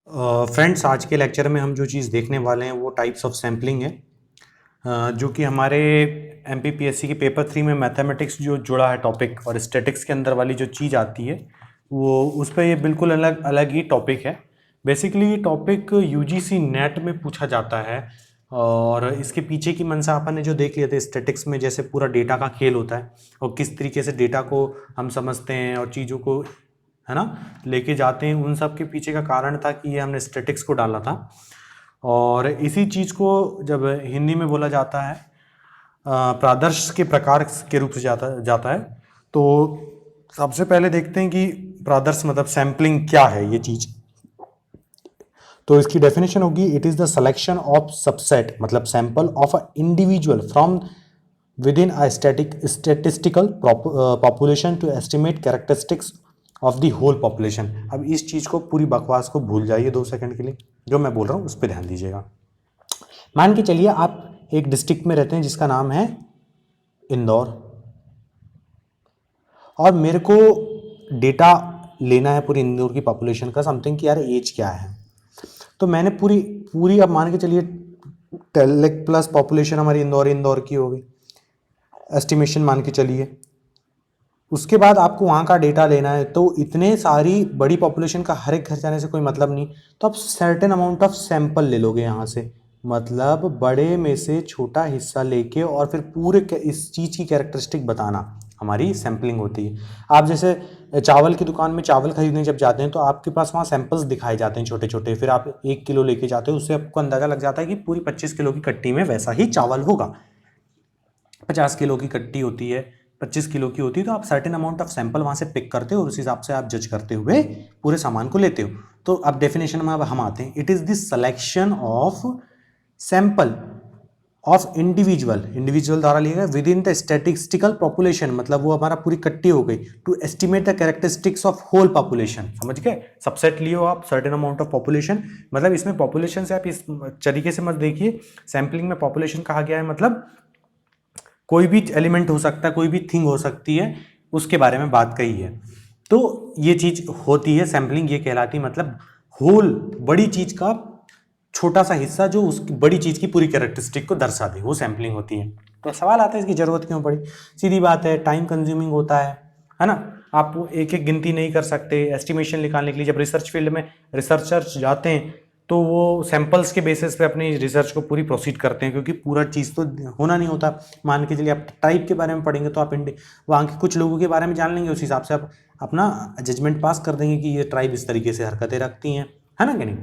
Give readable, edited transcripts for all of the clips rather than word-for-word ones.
Friends, आज के lecture में हम जो चीज़ देखने वाले हैं वो टाइप्स ऑफ सैम्पलिंग है, जो कि हमारे एमपीपीएससी के पेपर 3 में मैथमेटिक्स जो जुड़ा है टॉपिक और स्टैटिक्स के अंदर वाली जो चीज़ आती है वो उस पर ये बिल्कुल अलग अलग ही टॉपिक है। बेसिकली ये टॉपिक यूजीसी नेट में पूछा जाता है और इसके पीछे की मंशा अपन ने जो देख लिया था स्टैटिक्स में, जैसे पूरा डेटा का खेल होता है और किस तरीके से डेटा को हम समझते हैं और चीज़ों को, है ना, लेके जाते हैं। उन सब के पीछे का कारण था कि ये हमने स्टैटिक्स को डाला था और इसी चीज़ को जब हिंदी में बोला जाता है प्रादर्श के प्रकार के रूप से जाता है। तो सबसे पहले देखते हैं कि प्रादर्श मतलब सैम्पलिंग क्या है ये चीज़। तो इसकी डेफिनेशन होगी, it is the selection of subset मतलब sample of a individual from within a statistical population to estimate characteristics of the whole population। अब इस चीज़ को, पूरी बकवास को भूल जाइए 2 सेकंड के लिए, जो मैं बोल रहा हूँ उस पर ध्यान दीजिएगा। मान के चलिए आप एक डिस्ट्रिक्ट में रहते हैं जिसका नाम है इंदौर और मेरे को डेटा लेना है पूरी इंदौर की पॉपुलेशन का, समथिंग कि यार एज क्या है। तो मैंने पूरी अब मान के चलिए 10 लाख प्लस पॉपुलेशन हमारी इंदौर की हो गई, एस्टिमेशन मान के चलिए। उसके बाद आपको वहाँ का डेटा लेना है, तो इतने सारी बड़ी पॉपुलेशन का हर एक घर जाने से कोई मतलब नहीं, तो आप सर्टेन अमाउंट ऑफ सैंपल ले लोगे यहाँ से, मतलब बड़े में से छोटा हिस्सा लेके और फिर पूरे इस चीज़ की कैरेक्टरिस्टिक बताना हमारी सैम्पलिंग होती है। आप जैसे चावल की दुकान में चावल खरीदने जब जाते हैं तो आपके पास वहाँ सैंपल्स दिखाए जाते हैं छोटे छोटे, फिर आप 1 किलो लेके जाते हो, उससे आपको अंदाज़ा लग जाता है कि पूरी 25 किलो की कट्टी में वैसा ही चावल होगा। 50 किलो की कट्टी होती है, 25 किलो की होती है, तो आप सर्टेन अमाउंट ऑफ सैंपल वहाँ से पिक करते हो और उस हिसाब से आप जज करते हुए पूरे सामान को लेते हो। तो अब डेफिनेशन में अब हम आते हैं, it is the selection of sample of individual द्वारा लिया गया within the statistical population, मतलब वो हमारा पूरी कट्टी हो गई, to estimate the characteristics of whole population. समझ गए? सबसेट लियो आप, सर्टेन अमाउंट ऑफ पॉपुलेशन, मतलब इसमें पॉपुलेशन से आप इस तरीके से मत देखिए, सैम्पलिंग में पॉपुलेशन कहा गया है मतलब कोई भी एलिमेंट हो सकता है, कोई भी थिंग हो सकती है, उसके बारे में बात कही है। तो ये चीज़ होती है सैम्पलिंग, ये कहलाती, मतलब होल बड़ी चीज़ का छोटा सा हिस्सा जो उस बड़ी चीज़ की पूरी कैरेक्टरिस्टिक को दर्शा दे, वो सैम्पलिंग होती है। तो सवाल आता है इसकी ज़रूरत क्यों पड़ी? सीधी बात है, टाइम कंज्यूमिंग होता है ना। आप एक एक गिनती नहीं कर सकते। एस्टिमेशन निकालने के लिए जब रिसर्च फील्ड में रिसर्चर्स जाते हैं तो वो सैंपल्स के बेसिस पे अपनी रिसर्च को पूरी प्रोसीड करते हैं, क्योंकि पूरा चीज़ तो होना नहीं होता। मान के चलिए आप टाइप के बारे में पढ़ेंगे तो आप वहाँ के कुछ लोगों के बारे में जान लेंगे, उस हिसाब से आप अपना जजमेंट पास कर देंगे कि ये ट्राइब इस तरीके से हरकतें रखती हैं, है ना कि नहीं।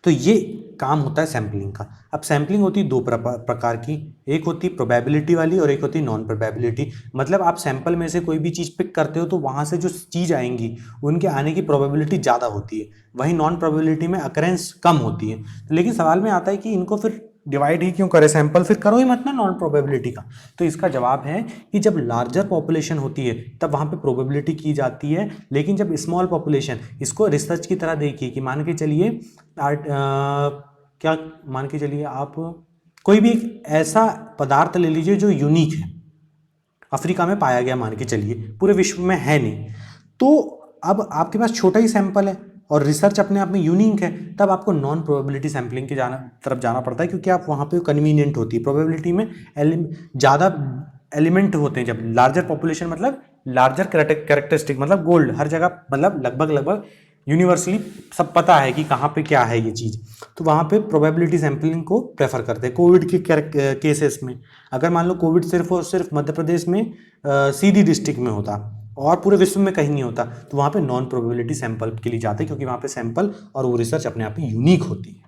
तो ये काम होता है सैम्पलिंग का। अब सैम्पलिंग होती है 2 प्रकार की, एक होती है प्रोबेबिलिटी वाली और एक होती है नॉन प्रोबेबिलिटी। मतलब आप सैंपल में से कोई भी चीज़ पिक करते हो तो वहाँ से जो चीज़ आएंगी उनके आने की प्रोबेबिलिटी ज़्यादा होती है, वहीं नॉन प्रोबेबिलिटी में अकरेंस कम होती है। लेकिन सवाल में आता है कि इनको फिर डिवाइड ही क्यों करें, सैंपल फिर करो ही मत ना नॉन प्रोबेबिलिटी का। तो इसका जवाब है कि जब लार्जर पॉपुलेशन होती है तब वहाँ पे प्रोबेबिलिटी की जाती है, लेकिन जब स्मॉल पॉपुलेशन, इसको रिसर्च की तरह देखिए कि मान के चलिए क्या मान के चलिए आप कोई भी एक ऐसा पदार्थ ले लीजिए जो यूनिक है, अफ्रीका में पाया गया, मान के चलिए पूरे विश्व में है नहीं, तो अब आपके पास छोटा ही सैंपल है और रिसर्च अपने आप में यूनिक है, तब आपको नॉन प्रोबेबिलिटी सैम्पलिंग की तरफ जाना पड़ता है, क्योंकि आप वहाँ पे कन्वीनियंट होती है। प्रोबेबिलिटी में ज़्यादा एलिमेंट होते हैं, जब लार्जर पॉपुलेशन मतलब लार्जर कैरेक्टरिस्टिक, मतलब गोल्ड हर जगह, मतलब लगभग यूनिवर्सली सब पता है कि कहाँ पे क्या है ये चीज़, तो वहाँ पे प्रोबेबिलिटी सैम्पलिंग को प्रेफर करते हैं। कोविड के केसेस में अगर मान लो कोविड सिर्फ और सिर्फ मध्य प्रदेश में सीधी डिस्ट्रिक्ट में होता और पूरे विश्व में कहीं नहीं होता, तो वहाँ पे नॉन प्रोबेबिलिटी सैंपल के लिए जाते, क्योंकि वहाँ पे सैंपल और वो रिसर्च अपने आप में यूनिक होती है।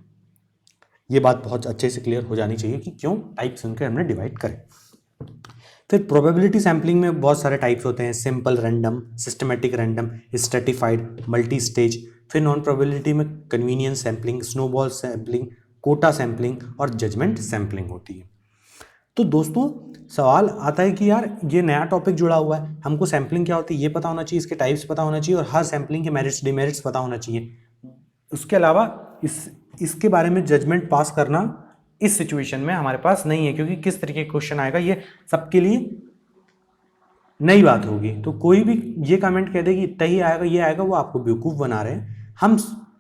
ये बात बहुत अच्छे से क्लियर हो जानी चाहिए कि क्यों टाइप्स उनके हमने डिवाइड करें। फिर प्रोबेबिलिटी सैम्पलिंग में बहुत सारे टाइप्स होते हैं, simple random, systematic random, stratified, multi stage. फिर नॉन प्रोबेबिलिटी में convenience sampling, snowball sampling, quota sampling और जजमेंट सैम्पलिंग होती है। तो दोस्तों सवाल आता है कि यार ये नया टॉपिक जुड़ा हुआ है, हमको सैम्पलिंग क्या होती है ये पता होना चाहिए, इसके टाइप्स पता होना चाहिए और हर सैम्पलिंग के मेरिट्स डिमेरिट्स पता होना चाहिए। उसके अलावा इसके बारे में जजमेंट पास करना इस सिचुएशन में हमारे पास नहीं है, क्योंकि किस तरीके का क्वेश्चन आएगा ये सबके लिए नई बात होगी। तो कोई भी ये कमेंट कह दे कि इतना ही आएगा, ये आएगा, वो आपको बेवकूफ़ बना रहे हैं। हम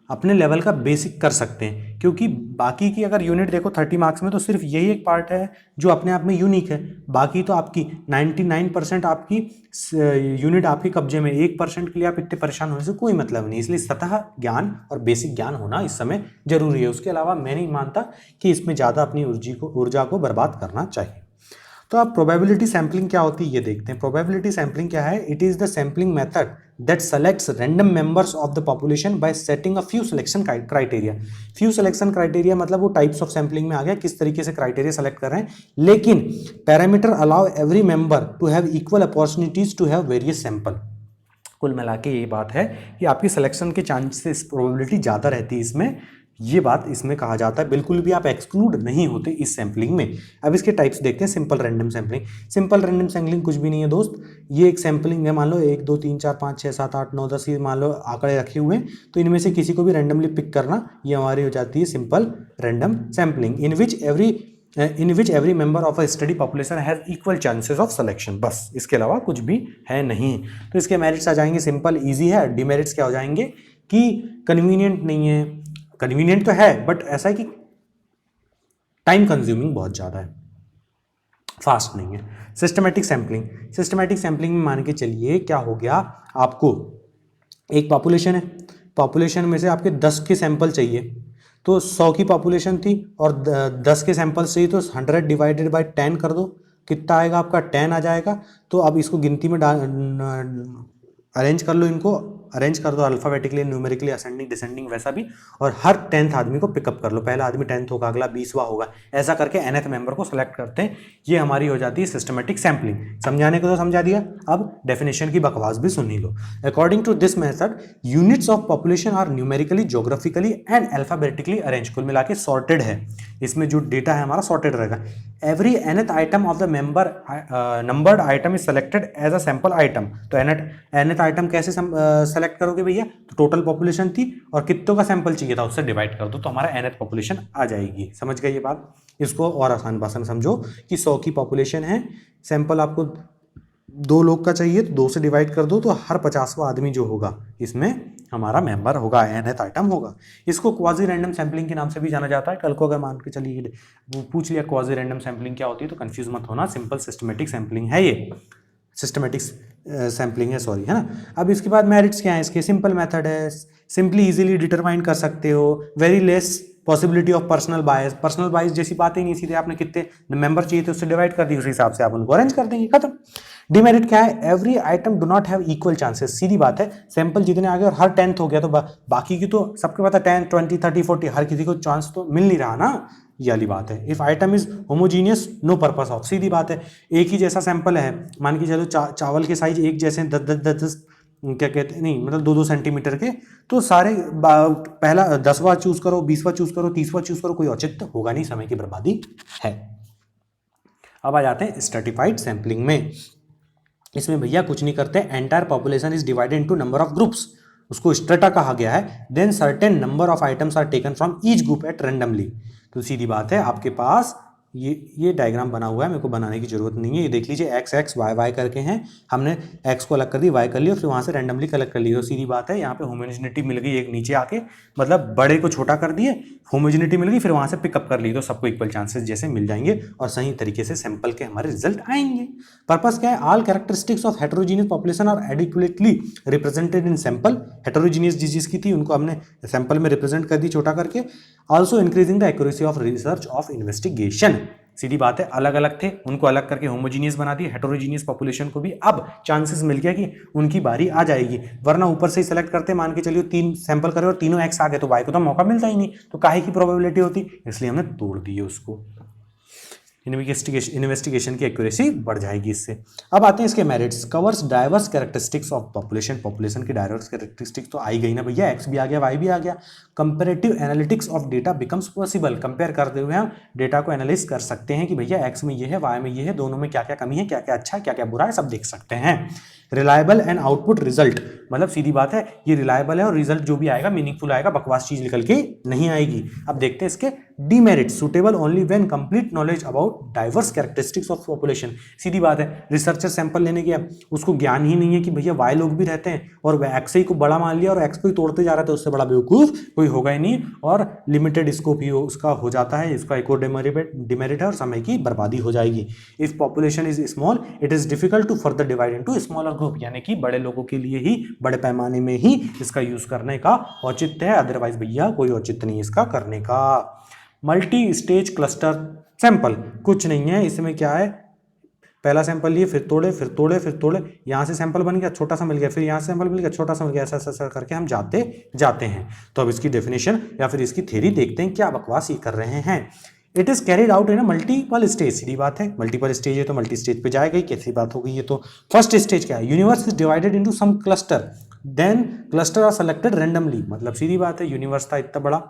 अपने लेवल का बेसिक कर सकते हैं, क्योंकि बाकी की अगर यूनिट देखो 30 मार्क्स में तो सिर्फ यही एक पार्ट है जो अपने आप में यूनिक है, बाकी तो आपकी 99% आपकी यूनिट आपके कब्जे में, 1% के लिए आप इतने परेशान होने से कोई मतलब नहीं। इसलिए सतह ज्ञान और बेसिक ज्ञान होना इस समय जरूरी है। उसके अलावा मैं नहीं मानता कि इसमें ज़्यादा अपनी ऊर्जा को बर्बाद करना चाहिए। तो अब प्रोबेबिलिटी सैम्पलिंग क्या होती है ये देखते हैं। प्रोबेबिलिटी सैम्पलिंग क्या है? It is the sampling method that selects random members of the population bye setting a few selection criteria. Few selection criteria मतलब वो टाइप्स ऑफ सैम्पलिंग में आ गया, किस तरीके से क्राइटेरिया सेलेक्ट कर रहे हैं, लेकिन parameter allow every member to have equal opportunities to have various sample. कुल मिला के ये बात है कि आपकी सिलेक्शन के चांसेस प्रोबेबिलिटी ज़्यादा रहती है इसमें, ये बात इसमें कहा जाता है। बिल्कुल भी आप एक्सक्लूड नहीं होते इस सैम्पलिंग में। अब इसके टाइप्स देखते हैं। Simple random sampling. Simple random sampling कुछ भी नहीं है दोस्त, ये एक सैम्पलिंग है। मान लो 1 2 3 4 5 6 7 8 9 10 ये मान लो आंकड़े रखे हुए हैं, तो इनमें से किसी को भी रैंडमली पिक करना, ये हमारी हो जाती है simple random sampling, in which every member of a study population has equal chances of selection. बस, इसके अलावा कुछ भी है नहीं। तो इसके मेरिट्स आ जाएंगे, सिंपल ईजी है। डिमेरिट्स क्या हो जाएंगे कि कन्वीनियंट नहीं है, कन्वीनियंट तो है बट ऐसा है कि टाइम कंज्यूमिंग बहुत ज़्यादा है, फास्ट नहीं है। Systematic sampling. सिस्टमेटिक सैम्पलिंग में मान के चलिए क्या हो गया, आपको एक पॉपुलेशन है, पॉपुलेशन में से आपके 10 के सैंपल चाहिए, तो 100 की पॉपुलेशन थी और 10 के सैंपल चाहिए, तो 100 डिवाइडेड बाई 10 कर दो, कितना आएगा आपका? 10 आ जाएगा। तो अब इसको गिनती में अरेंज कर लो, इनको अरेंज कर दो अल्फाबेटिकली, न्यूमेरिकली, असेंडिंग डिसेंडिंग वैसा भी, और हर 10th आदमी को पिकअप कर लो। पहला आदमी 10th होगा, अगला 20वां होगा, ऐसा करके nth मेंबर को सेलेक्ट करते हैं। ये हमारी हो जाती है सिस्टमेटिक सैम्पलिंग। समझाने को तो समझा दिया, अब डेफिनेशन की बकवास भी सुन ही लो। According to this method units of population are numerically, geographically and alphabetically arrange. कुल मिला के सॉर्टेड है, इसमें जो डेटा है हमारा सॉर्टेड रहेगा। Every nth item of the member numbered item is selected as a sample item. तो nth आइटम कैसे सेलेक्ट करोगे भैया? तो टोटल पॉपुलेशन थी और कितनों का सैंपल चाहिए था उससे डिवाइड कर दो, तो हमारा nth पॉपुलेशन आ जाएगी। समझ गए ये बात? इसको और आसान भाषा में समझो कि 100 की पॉपुलेशन है, सैंपल आपको 2 लोग का चाहिए, तो 2 से डिवाइड कर दो, तो हर 50वां आदमी जो होगा इसमें हमारा मेंबर होगा, nth आइटम होगा। इसको क्वाजी रैंडम सैम्पलिंग के नाम से भी जाना जाता है। कल को अगर मान के चलिए वो पूछ लिया क्वाजी रैंडम सैम्पलिंग क्या होती है, तो कंफ्यूज मत होना, सिंपल सिस्टमेटिक सैम्पलिंग है ये, सिस्टमेटिक सैम्पलिंग है, सॉरी, है ना। अब इसके बाद मेरिट्स क्या है इसके? सिंपल मेथड है, सिंपली इजीली डिटरमाइन कर सकते हो, very less possibility of personal bias. Personal bias जैसी बात ही नहीं, सीधे आपने कितने मेंबर चाहिए थे उससे डिवाइड कर दी, उस हिसाब से आप उनको अरेंज कर देंगे, खत्म। डिमेरिट क्या है? Every item do not have equal chances. सीधी बात है, सैंपल जितने आ गए और हर 10th हो गया, तो बाकी की तो सबके पता 10 20 30 40 हर किसी को चांस तो मिल नहीं रहा ना, ये वाली बात है। If item is homogeneous no purpose of. सीधी बात है, एक ही जैसा सैंपल है, मान के चलो चावल के साइज एक जैसे 10 क्या कहते हैं, नहीं मतलब 2 सेंटीमीटर के, तो सारे पहला 10वां चूज करो, 20वां चूज करो, 30वां चूज करो, कोई औचित्य होगा नहीं, समय की बर्बादी है। अब आ जाते हैं स्ट्रेटिफाइड सैंपलिंग में। इसमें भैया कुछ नहीं करते, entire population is divided into number of groups, उसको स्ट्रेटा कहा गया है। Then certain number of items are taken from each group at randomly. तो सीधी बात है, आपके पास ये डायग्राम बना हुआ है, मेरे को बनाने की जरूरत नहीं है, ये देख लीजिए, एक्स एक्स वाई वाई करके हैं, हमने एक्स को अलग कर दी, वाई कर लिया, फिर वहाँ से रैंडमली कलेक्ट कर लिया। तो सीधी बात है, यहाँ पे होमोजेनिटी मिल गई एक नीचे आके, मतलब बड़े को छोटा कर दिए, होमोजेनिटी मिल गई, फिर वहाँ से पिकअप कर ली, तो सबको इक्वल चांसेस जैसे मिल जाएंगे और सही तरीके से सैंपल के हमारे रिजल्ट आएंगे। पर्पस क्या है? All characteristics of heterogeneous population are adequately represented in sample. Heterogeneous जिसकी थी उनको हमने सैंपल में रिप्रेजेंट कर दी छोटा करके। Also increasing the accuracy of research of investigation. सीधी बात है, अलग अलग थे, उनको अलग करके होमोजीनियस बना दिया, हेटेरोजीनियस पॉपुलेशन को भी अब चांसेस मिल गया कि उनकी बारी आ जाएगी, वरना ऊपर से ही सेलेक्ट करते, मान के चलिए 3 सैंपल करे और तीनों एक्स आ गए, तो वाई को तो मौका मिलता ही नहीं, तो काहे की प्रोबेबिलिटी होती, इसलिए हमने तोड़ दी उसको। इन्वेस्टिगेशन की एक्यूरेसी बढ़ जाएगी इससे। अब आते हैं इसके merits. Covers diverse characteristics of population. Population की डाइवर्स कैरेक्टरिस्टिक्स तो आई गई ना भैया, एक्स भी आ गया, वाई भी आ गया। Comparative analytics of data becomes possible. Compare करते हुए हम डेटा को एनालिस कर सकते हैं कि भैया एक्स में ये है, वाई में ये है, दोनों में क्या क्या कमी है, क्या क्या अच्छा है, क्या क्या बुरा है, सब देख सकते हैं। रिलायबल एंड आउटपुट रिजल्ट, मतलब सीधी बात है ये रिलायबल है और रिजल्ट जो भी आएगा मीनिंगफुल आएगा, बकवास चीज निकल के नहीं आएगी। अब देखते हैं इसके demerit, suitable only when complete knowledge about diverse characteristics of population. सीधी बात है, रिसर्चर सैंपल लेने गया, उसको ज्ञान ही नहीं है कि भैया वाई लोग भी रहते हैं और एक्स ही को बड़ा मान लिया और एक्स को ही तोड़ते जा रहा था, उससे बड़ा बेवकूफ कोई होगा ही नहीं और लिमिटेड स्कोप ही उसका हो जाता है। इसका एक और डिमेरिट है और समय की बर्बादी हो जाएगी। If population is small it is difficult to further divide into smaller group, यानी कि बड़े लोगों के लिए ही बड़े पैमाने में ही इसका यूज करने का औचित्य है, अदरवाइज भैया कोई औचित्य नहीं इसका करने का। मल्टी स्टेज क्लस्टर सैंपल कुछ नहीं है, इसमें क्या है, पहला सैंपल लिए फिर तोड़े फिर तोड़े फिर तोड़े, यहाँ से सैंपल बन गया छोटा सा मिल गया, फिर यहाँ से सैंपल मिल गया छोटा सा मिल गया, ऐसा ऐसा करके हम जाते हैं। तो अब इसकी डेफिनेशन या फिर इसकी थ्योरी देखते हैं, क्या बकवास ये कर रहे हैं। It is carried out in multiple stage, सीधी बात है, मल्टीपल स्टेज है तो मल्टी स्टेज पे जाएगा ही, कैसी बात हो गई ये। तो फर्स्ट स्टेज क्या है, universe is divided into some cluster then cluster are selected randomly, मतलब सीधी बात है यूनिवर्स था इतना बड़ा,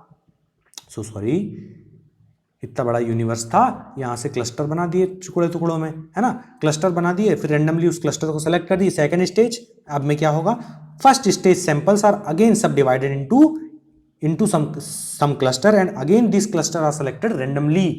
इतना बड़ा यूनिवर्स था, यहाँ से क्लस्टर बना दिए टुकड़े टुकड़ों में, है ना, क्लस्टर बना दिए, फिर रैंडमली उस क्लस्टर को सेलेक्ट कर दिए। सेकंड स्टेज, अब में क्या होगा, first stage samples are again sub divided into some cluster and again this cluster are selected randomly.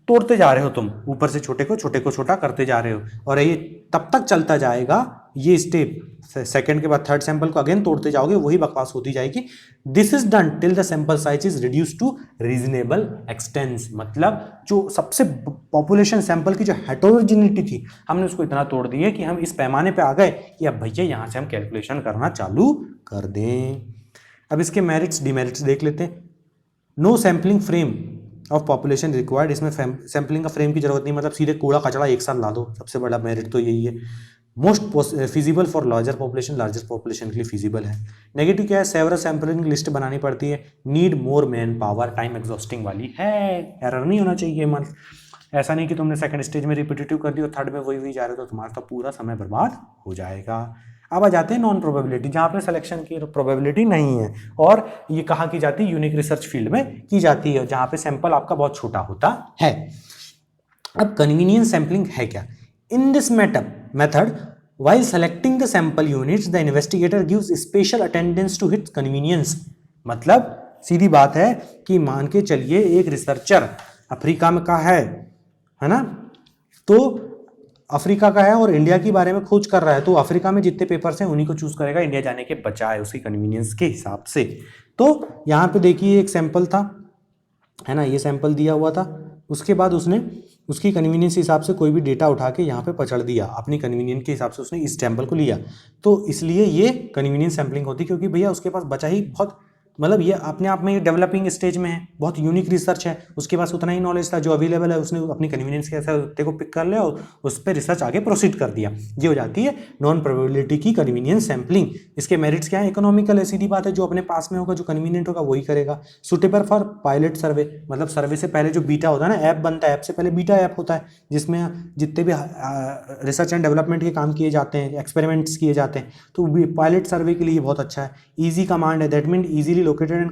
तोड़ते जा रहे हो तुम, ऊपर से छोटे को छोटा करते जा रहे हो और ये तब तक चलता जाएगा, ये स्टेप सेकंड के बाद थर्ड सैंपल को अगेन तोड़ते जाओगे, वही बकवास होती जाएगी। This is done till the sample size is reduce to reasonable extents, मतलब जो सबसे पॉपुलेशन सैंपल की जो हेटेरोजेनिटी थी हमने उसको इतना तोड़ दिया कि हम इस पैमाने पे आ गए कि अब भैया यहाँ से हम कैलकुलेशन करना चालू कर दें। अब इसके मेरिट्स डिमेरिट्स देख लेते हैं। No sampling frame of population required, इसमें सैम्पलिंग का फ्रेम की जरूरत नहीं, मतलब सीधे कूड़ा कचड़ा एक साथ ला दो, सबसे बड़ा मेरिट तो यही है। Most feasible for larger population के लिए फिजिबल है। नेगेटिव क्या है, सेवरल सैम्पलिंग लिस्ट बनानी पड़ती है, need more man power, time exhausting वाली है, एरर नहीं होना चाहिए मन, ऐसा नहीं कि तुमने सेकंड स्टेज में रिपीटेटिव कर दी और थर्ड में वही जा रहे हो तो तुम्हारा तो पूरा समय बर्बाद हो जाएगा। अब आ जाते हैं नॉन प्रोबेबिलिटी, जहाँ पे सिलेक्शन की प्रोबेबिलिटी नहीं है और ये कहाँ की जाती है, यूनिक रिसर्च फील्ड में की जाती है, जहाँ पे सैंपल आपका बहुत छोटा होता है। अब कन्वीनियंस सैम्पलिंग है क्या, in this method while selecting the sample units the investigator gives special attendance to its convenience, मतलब सीधी बात है कि मान के चलिए एक रिसर्चर अफ्रीका में का है ना, तो अफ्रीका का है और इंडिया के बारे में खोज कर रहा है, तो अफ्रीका में जितने पेपर्स हैं उन्हीं को चूज करेगा इंडिया जाने के बजाय उसकी कन्वीनियंस के हिसाब से। तो यहाँ पे देखिए एक सैंपल था, है ना, ये सैंपल दिया हुआ था, उसके बाद उसने उसकी कन्वीनियंस के हिसाब से कोई भी डेटा उठा के यहाँ पे पकड़ दिया, अपनी कन्वीनियंस के हिसाब से उसने इस सैंपल को लिया, तो इसलिए ये कन्वीनियंस सैम्पलिंग होती है, क्योंकि भैया उसके पास बचा ही बहुत, मतलब ये अपने आप में डेवलपिंग स्टेज में है, बहुत यूनिक रिसर्च है, उसके पास उतना ही नॉलेज था जो अवेलेबल है, उसने अपनी कन्वीनियंस के हिसाब को पिक कर लिया और उस पर रिसर्च आगे प्रोसीड कर दिया। ये हो जाती है नॉन प्रोबेबिलिटी की कन्वीनियंस सैम्पलिंग। इसके मेरिट्स क्या है, इकोनॉमिकल है, सीधी बात है, जो अपने पास में होगा जो कन्वीनियंट होगा वही करेगा। सुटेबल फॉर पायलट सर्वे, मतलब सर्वे से पहले जो बीटा होता है ना, ऐप बनता है, ऐप से पहले बीटा ऐप होता है जिसमें जितने भी रिसर्च एंड डेवलपमेंट के काम किए जाते हैं, एक्सपेरिमेंट्स किए जाते हैं, तो पायलट सर्वे के लिए बहुत अच्छा है। ईजी कमांड है, that mean easily located and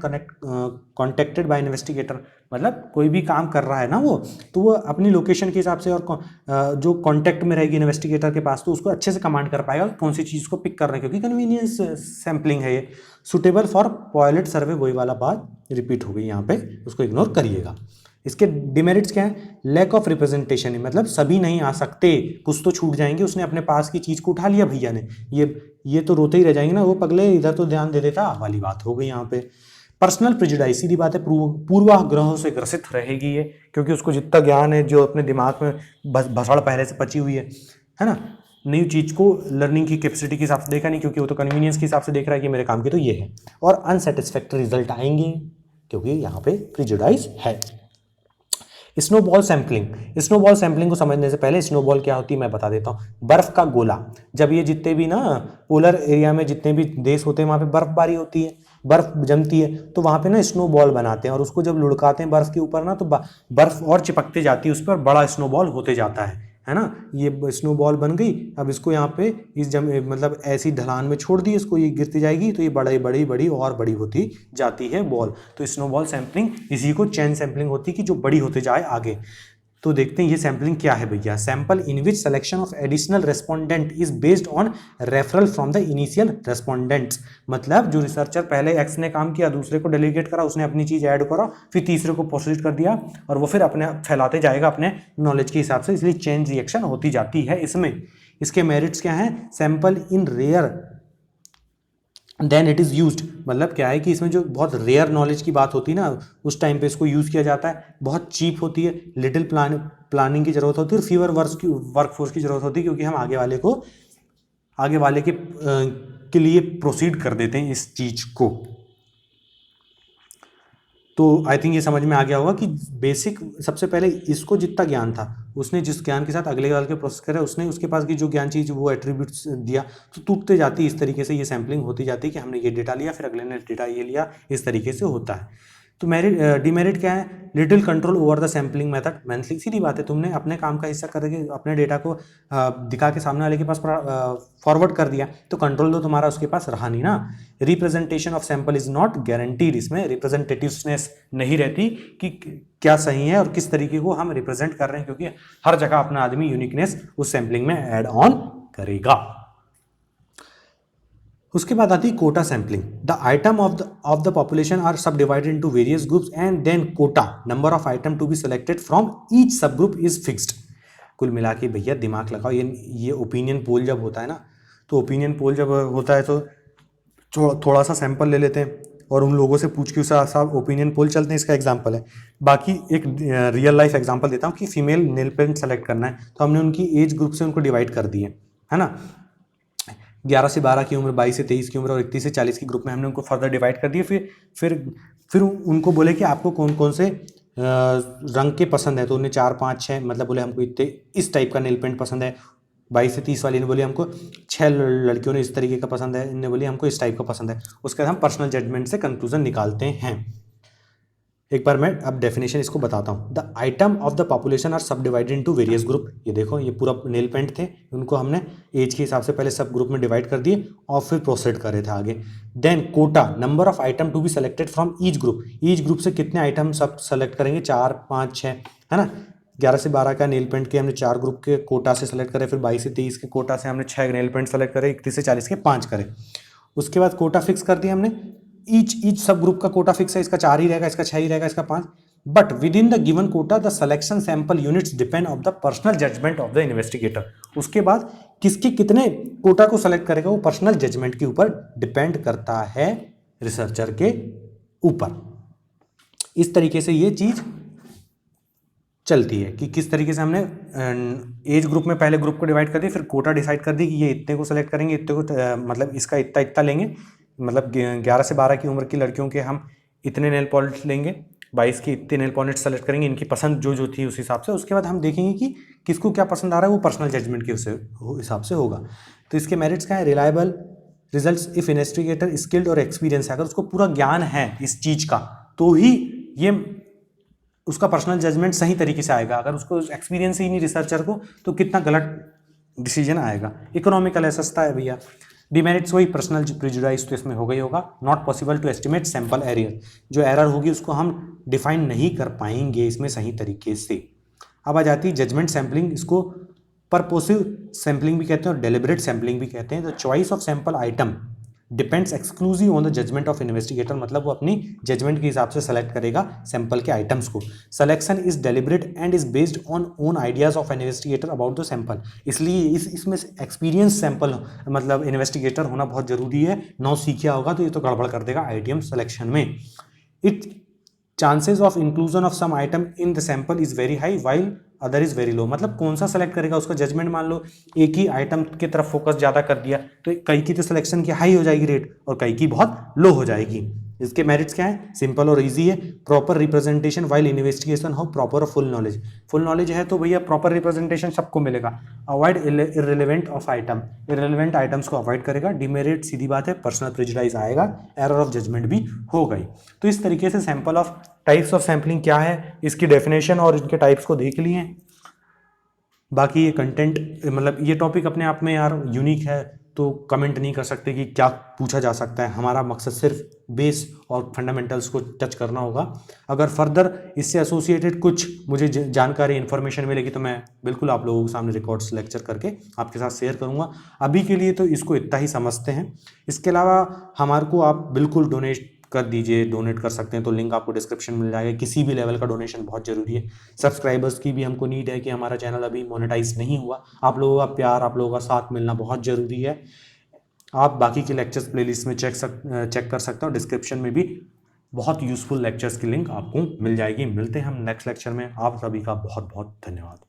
contacted bye investigator, मतलब कोई भी काम कर रहा है ना वो, तो वो अपनी लोकेशन के हिसाब से और जो कांटेक्ट में रहेगी इन्वेस्टिगेटर के पास, तो उसको अच्छे से कमांड कर पाएगा कौन सी चीज़ को पिक कर रहे हैं, क्योंकि कन्वीनियंस सैम्पलिंग है ये। सुटेबल फॉर पायलट सर्वे, वही वाला बात रिपीट हो गई यहाँ पे, उसको इग्नोर करिएगा। इसके डिमेरिट्स क्या है, लैक ऑफ रिप्रेजेंटेशन, मतलब सभी नहीं आ सकते, कुछ तो छूट जाएंगे, उसने अपने पास की चीज़ को उठा लिया भैया ने, ये तो रोते ही रह जाएंगे ना, वो पगले इधर तो ध्यान दे देता वाली बात हो गई यहाँ पे। पर्सनल प्रेजुडाइज, सीधी बात है, पूर्वाग्रहों से ग्रसित रहेगी ये, क्योंकि उसको जितना ज्ञान है, जो अपने दिमाग में भसड़ पहले से पची हुई है ना, नई चीज़ को लर्निंग की कैपेसिटी के हिसाब से देखा नहीं, क्योंकि वो तो कन्वीनियंस के हिसाब से देख रहा है कि मेरे काम की तो ये है, और अनसेटिस्फैक्टरी रिजल्ट आएंगे क्योंकि यहाँ पे प्रेजुडाइज है। स्नोबॉल सैम्पलिंग को समझने से पहले स्नोबॉल क्या होती है मैं बता देता हूँ। बर्फ का गोला, जब ये जितने भी ना पोलर एरिया में जितने भी देश होते हैं वहाँ पे बर्फबारी होती है, बर्फ जमती है, तो वहाँ पे ना स्नोबॉल बनाते हैं और उसको जब लुढ़काते हैं बर्फ के ऊपर ना, तो बर्फ और चिपकते जाती है उस पर, बड़ा स्नोबॉल होते जाता है है ना, ये स्नोबॉल बन गई, अब इसको यहाँ पे इस मतलब ऐसी ढलान में छोड़ दी इसको, ये गिरती जाएगी तो ये बड़ी बड़ी बड़ी और बड़ी होती जाती है बॉल। तो स्नोबॉल सैम्पलिंग इसी को चेन सैम्पलिंग होती है कि जो बड़ी होते जाए आगे। तो देखते हैं ये सैम्पलिंग क्या है भैया। Sample in which selection of additional respondent is based on referral from the initial respondents. मतलब जो रिसर्चर पहले एक्स ने काम किया, दूसरे को डेलीगेट करा, उसने अपनी चीज ऐड करा, फिर तीसरे को प्रोसीड कर दिया और वो फिर अपने फैलाते जाएगा अपने नॉलेज के हिसाब से, इसलिए चेन रिएक्शन होती जाती है इसमें। इसके मेरिट्स क्या हैं? Sample in rare then it is used, मतलब क्या है कि इसमें जो बहुत रेयर नॉलेज की बात होती है ना, उस टाइम पे इसको यूज़ किया जाता है। बहुत चीप होती है, लिटिल प्लानिंग की जरूरत होती है और फीवर वर्कफोर्स की जरूरत होती है, क्योंकि हम आगे वाले के लिए प्रोसीड कर देते हैं इस चीज़ को। तो आई थिंक ये समझ में आ गया होगा कि बेसिक सबसे पहले इसको जितना ज्ञान था, उसने जिस ज्ञान के साथ अगले वाले के प्रोसेस करे, उसने उसके पास की जो ज्ञान चीज़ वो एट्रीब्यूट्स दिया, तो टूटते जाती है। इस तरीके से ये सैम्पलिंग होती जाती है कि हमने ये डेटा लिया, फिर अगले ने डेटा ये लिया, इस तरीके से होता है। तो मेरिट डिमेरिट क्या है? Little control over the sampling method. मैंने सीधी बात है, तुमने अपने काम का हिस्सा करके अपने डेटा को दिखा के सामने वाले के पास फॉरवर्ड कर दिया, तो कंट्रोल तो तुम्हारा उसके पास रहा नहीं ना। Representation of sample is not guaranteed, इसमें रिप्रेजेंटेटिवनेस नहीं रहती कि क्या सही है और किस तरीके को हम रिप्रेजेंट कर रहे हैं, क्योंकि हर जगह अपना आदमी यूनिकनेस उस सैम्पलिंग में ऐड ऑन करेगा। उसके बाद आती है quota sampling. The item of the population are सब divided into various groups and then quota number of item to be selected from each sub group is fixed. कुल मिला के भैया दिमाग लगाओ, ये ओपिनियन पोल जब होता है ना, तो ओपिनियन पोल जब होता है तो थोड़ा सा सैंपल ले लेते हैं और उन लोगों से पूछ के उस हिसाब ओपिनियन पोल चलते हैं। इसका एग्जांपल है, बाकी एक रियल लाइफ एग्जांपल देता हूँ कि फीमेल नेल पेंट सेलेक्ट करना है, तो हमने उनकी एज ग्रुप से उनको डिवाइड कर दिए, है ना। 11 से 12 की उम्र, 22 से 23 की उम्र और 31 से 40 की ग्रुप में हमने उनको फर्दर डिवाइड कर दिए। फिर उनको बोले कि आपको कौन कौन से रंग के पसंद है, तो उन्हें 4, 5, 6 मतलब बोले हमको इतने इस टाइप का नेल पेंट पसंद है। 22 से 30 वाली ने बोली हमको 6 लड़कियों ने इस तरीके का पसंद है, इनने बोली हमको इस टाइप का पसंद है। उसके बाद हम पर्सनल जजमेंट से कंक्लूजन निकालते हैं। एक बार मैं अब डेफिनेशन इसको बताता हूँ। The item of the population are सब डिवाइडेड इनटू वेरियस ग्रुप। ये देखो, ये पूरा नेल पेंट थे, उनको हमने एज के हिसाब से पहले सब ग्रुप में डिवाइड कर दिए और फिर प्रोसीड कर रहे थे आगे। Then quota number of item to be selected from each group. Each group से कितने आइटम सब सेलेक्ट करेंगे? 4, 5, 6, है ना। 11 से 12 का नेल पेंट के हमने 4 ग्रुप के कोटा से सेलेक्ट करे, फिर 22 से 23 के कोटा से हमने 6 नेल पेंट सेलेक्ट करे, 31 से 40 के 5 करे। उसके बाद कोटा फिक्स कर दिया हमने। ईच सब ग्रुप का कोटा फिक्स है, इसका 4 ही रहेगा, इसका 6 ही रहेगा, इसका 5। But within the given quota the selection sample units depend of the personal judgement of the investigator. उसके बाद किसके कितने कोटा को सेलेक्ट करेगा वो पर्सनल जजमेंट के ऊपर डिपेंड करता है, रिसर्चर के ऊपर। इस तरीके से ये चीज चलती है कि किस तरीके से हमने एज ग्रुप में पहले ग्रुप को डिवाइड कर दी, फिर कोटा डिसाइड कर दी कि ये इतने को सेलेक्ट करेंगे, इतने को मतलब इसका इतना इतना लेंगे, मतलब 11 से 12 की उम्र की लड़कियों के हम इतने नेल पॉलिश लेंगे, 22 की इतने नेल पॉलिश सेलेक्ट करेंगे, इनकी पसंद जो जो थी उस हिसाब से। उसके बाद हम देखेंगे कि किसको क्या पसंद आ रहा है, वो पर्सनल जजमेंट के हिसाब से होगा। तो इसके मेरिट्स क्या है? Reliable results if investigator skilled और एक्सपीरियंस है। अगर उसको पूरा ज्ञान है इस चीज़ का तो ही ये उसका पर्सनल जजमेंट सही तरीके से आएगा। अगर उसको एक्सपीरियंस ही नहीं रिसर्चर को, तो कितना गलत डिसीजन आएगा। इकोनॉमिकल है, सस्ता है भैया। डिमेरिट्स वही पर्सनल प्रेजुडाइज तो इसमें हो गई होगा। Not possible to estimate sample error, जो एरर होगी उसको हम डिफाइन नहीं कर पाएंगे इसमें सही तरीके से। अब आ जाती है जजमेंट सैम्पलिंग। इसको परपोसिव सैम्पलिंग भी कहते हैं और डेलिबरेट सैम्पलिंग भी कहते हैं। The choice of sample item depends exclusive on the judgement of investigator, मतलब वो अपनी जजमेंट के हिसाब से सेलेक्ट करेगा सैंपल के आइटम्स को। Selection is deliberate and is based on own ideas of investigator about the sample. इसलिए इसमें एक्सपीरियंस सैंपल मतलब इन्वेस्टिगेटर होना बहुत जरूरी है। नौ सीखिया होगा तो ये तो गड़बड़ कर देगा आइटम सिलेक्शन में। It chances of inclusion of some item in the sample is very high while other is very low. मतलब कौन सा सेलेक्ट करेगा उसका जजमेंट। मान लो एक ही आइटम की तरफ फोकस ज़्यादा कर दिया तो कई की तो सिलेक्शन की हाई हो जाएगी रेट और कई की बहुत लो हो जाएगी। इसके मेरिट्स क्या है? सिंपल और इजी है। प्रॉपर रिप्रेजेंटेशन वाइल इन्वेस्टिगेशन हो, प्रॉपर और फुल नॉलेज। फुल नॉलेज है तो भैया प्रॉपर रिप्रेजेंटेशन सबको मिलेगा। Avoid irrelevant of item, irrelevant items को अवॉइड करेगा। डिमेरिट सीधी बात है, पर्सनल प्रेजुडाइज आएगा, एरर ऑफ जजमेंट भी हो गई। तो इस तरीके से sample of types of sampling क्या है, इसकी डेफिनेशन और इनके टाइप्स को देख लिए। बाकी ये कंटेंट मतलब ये टॉपिक अपने आप में यार यूनिक है, तो कमेंट नहीं कर सकते कि क्या पूछा जा सकता है। हमारा मकसद सिर्फ बेस और फंडामेंटल्स को टच करना होगा। अगर फर्दर इससे एसोसिएटेड कुछ मुझे जानकारी इन्फॉर्मेशन मिलेगी तो मैं बिल्कुल आप लोगों के सामने रिकॉर्ड्स लेक्चर करके आपके साथ शेयर करूँगा। अभी के लिए तो इसको इतना ही समझते हैं। इसके अलावा हमारे को आप बिल्कुल डोनेट कर दीजिए, डोनेट कर सकते हैं, तो लिंक आपको डिस्क्रिप्शन में मिल जाएगा। किसी भी लेवल का डोनेशन बहुत ज़रूरी है। सब्सक्राइबर्स की भी हमको नीड है कि हमारा चैनल अभी मोनेटाइज नहीं हुआ। आप लोगों का प्यार, आप लोगों का साथ मिलना बहुत ज़रूरी है। आप बाकी के लेक्चर्स प्लेलिस्ट में चेक कर सकते हो। डिस्क्रिप्शन में भी बहुत यूज़फुल लेक्चर्स की लिंक आपको मिल जाएगी। मिलते हैं हम नेक्स्ट लेक्चर में। आप सभी का बहुत बहुत धन्यवाद।